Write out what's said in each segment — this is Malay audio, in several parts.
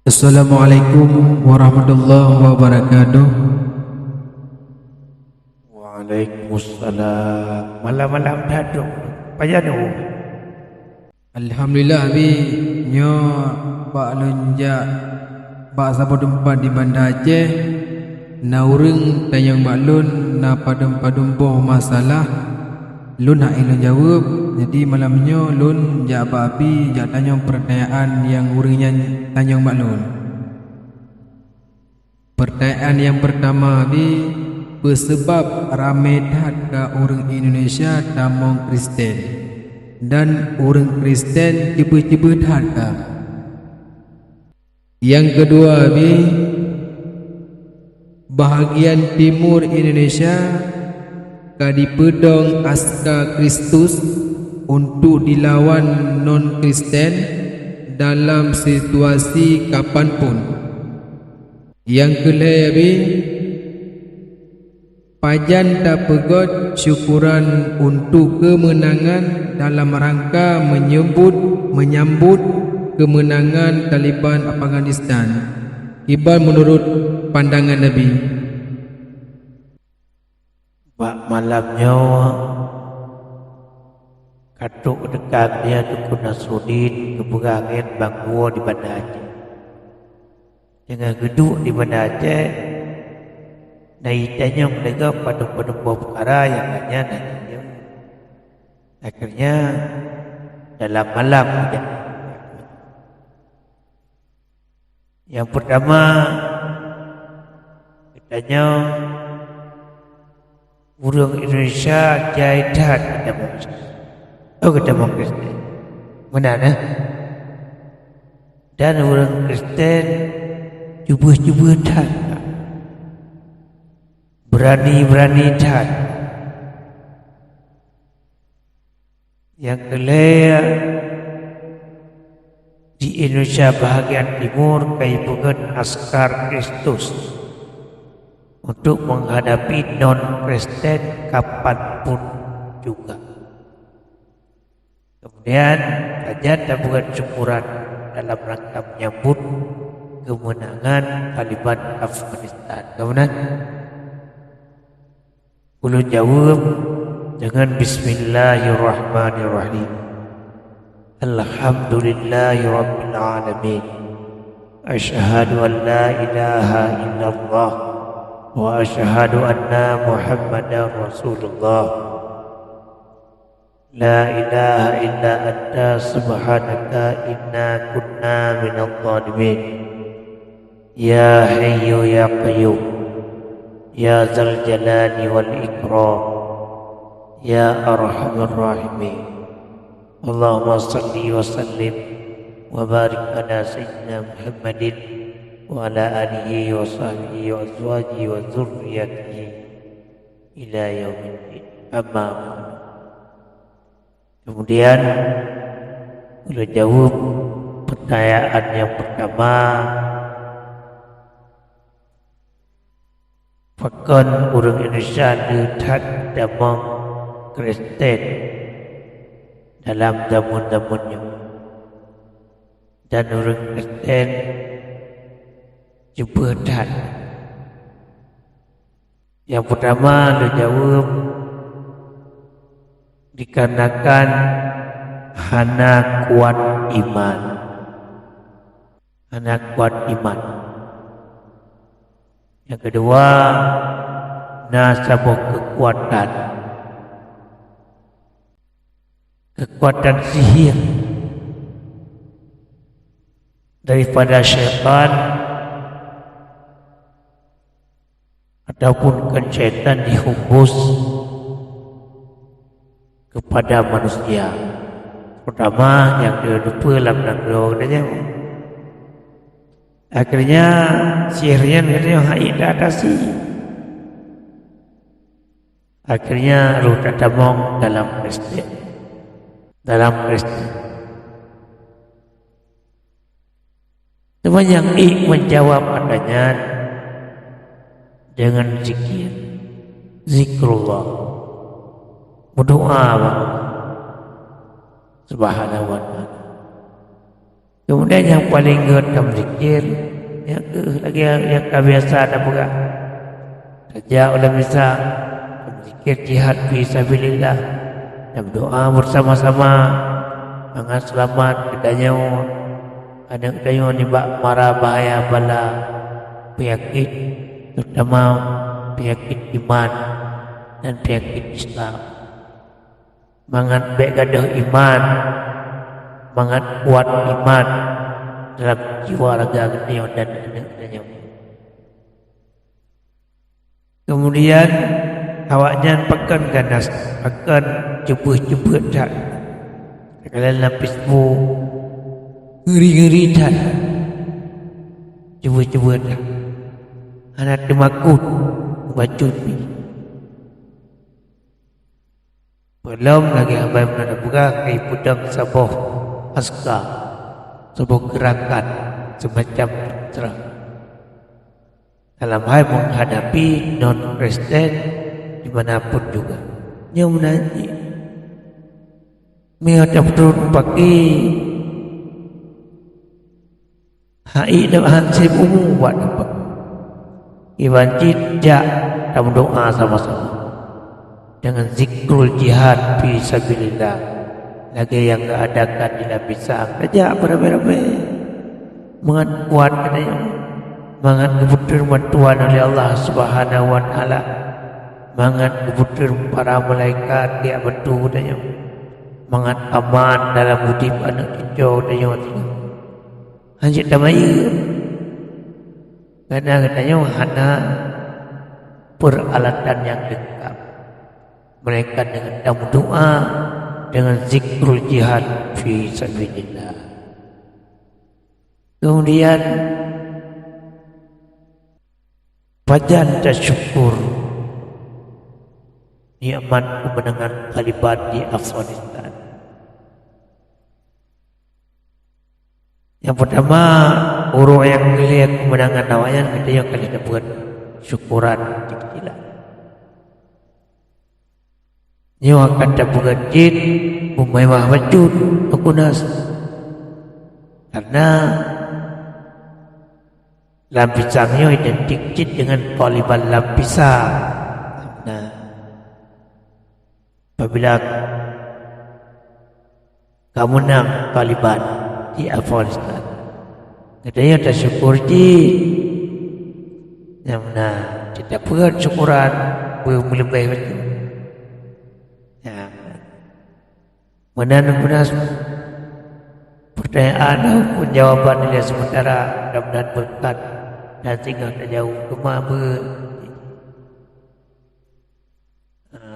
Assalamualaikum warahmatullahi wabarakatuh. Waalaikumsalam. Malam-malam daduk payanu. Alhamdulillah bi nyo bak lunjak bak sabo tempat di Banda Aceh na urang tanyang maklun na padum-padum boh masalah lun hak ilun jawab. Jadi malamnyo lun jak babi jak tanyang pertanyaan yang urangnya tanyang maklun. Pertanyaan yang pertama bi, sebab ramai dah ke orang Indonesia tamong Kristen dan orang Kristen cuba-cuba dah ke. Yang kedua bi, bahagian timur Indonesia ka dipedong askar Kristus untuk dilawan non-Kristen dalam situasi kapanpun. Yang kelima bi, pajan tak pegot syukuran untuk kemenangan dalam rangka menyambut kemenangan Taliban Afghanistan. Iban menurut pandangan Nabi. Bak malamnya katuk dekat dia Tukun Nasruddin keberangin bangua di Banda Aceh. Dengan geduk di Banda Aceh, naitanya mereka pada buah perkara yang hanya nantinya. Akhirnya dalam malam yang pertama katanya orang Indonesia jahitan ketemu Kristen. Benar nah? Dan orang Kristen cuba-cuba dah berani dah. Yang kelima di Indonesia bahagian timur kaipungan askar Kristus untuk menghadapi non-Kristen kapanpun juga. Kemudian kajian tabungan syukuran dalam rangka menyambut kemenangan Taliban Afghanistan. Kemudian ulun jawab dengan Bismillahirrahmanirrahim. Alhamdulillahirabbil alamin. Asyhadu an la ilaha illallah wa asyhadu anna Muhammadar Rasulullah. La ilaha illa anta subhanaka inna kunna minadh dhalimin. Ya hayyu ya qayyum, ya dzal jalali wal ikram, ya arhamar rahimin. Allahumma salli wa sallim wa barik ala sayyidina Muhammadin wa ala alihi wa sahbihi wa azwajihi wa dzurriyyatihi ila yaumiddin. Amma ba'du. Kemudian boleh jawab pertanyaan yang pertama. Bahkan orang Indonesia lihat damang Kristen dalam zaman-zamannya, dan orang Kristen cuba dah. Yang pertama dia jawab dikarenakan hana kuat iman. Hana kuat iman. Yang kedua, nasabah kekuatan sihir daripada syaitan ataupun syaitan dihembus kepada manusia. Pertama yang lupa dalam negara. Akhirnya sihirnya dia haid atasi. Akhirnya lu tatamong dalam Kristen. Teman yang menjawab adanya dengan zikir, zikrullah, berdoa Subhanahu wa ta'ala. Kemudian yang paling getam zikir, yang lagi yang kebiasaan apa enggak? Kerja oleh bisa zikir jihad fi sabilillah, dan doa bersama-sama, sangat selamat kedanya, ada kedanya nibak mara bahaya bala penyakit, terutama penyakit iman dan penyakit Islam. Mangat baik gaduh iman, mangat kuat iman dalam jiwa raga kedanya dan kedanya. Kemudian awaknya pekan ganas, pekan jebut-jebut dah. Kalian lapis bu ngeri-ngeri dah, jebut-jebut dah. Anak demakut baju ni. Belum lagi abai menanda buka kai pudang sabuh askar, sebuah gerakan semacam terang dalam hal menghadapi non-Kristen dimanapun juga. Dia menanti mereka betul pakai hai dan hansip umum buat apa Iwan tidak dalam doa sama-sama dengan zikrul jihad fi sabilillah. Lagi yang keadakan tidak bisa kerja beramai-ramai mengat kuat katanya, mangat kebutuhan bantuan oleh Allah Subhanahu wa taala, mangat kebutuhan para malaikat dia bantu katanya, mangat aman dalam hidup anak cucu katanya. Hanya damai karena katanya hanya peralatan yang lengkap. Mereka dengan dalam doa, dengan zikrul jihad fi sabilillah. Kemudian fajar syukur nikmat kemenangan Taliban di Afghanistan. Yang pertama, orang yang melihat kemenangan awalnya kita yang kali dapat syukuran kecilan. Nyo akan dapat jin memewah wajud akunas karena lapisannya identik jin dengan Taliban lapisan. Nah, apabila kamu menang Taliban di Afghanistan, katanya ada syukur jin. Yang mana tidak perlu syukuran lebih wajud. Benar-benar pertanyaan ataupun jawaban dia sementara mudah-mudahan berkat dan tinggal tak jauh kemana.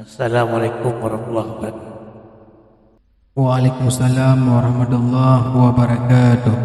Assalamualaikum warahmatullahi wabarakatuh. Waalaikumsalam warahmatullahi wabarakatuh.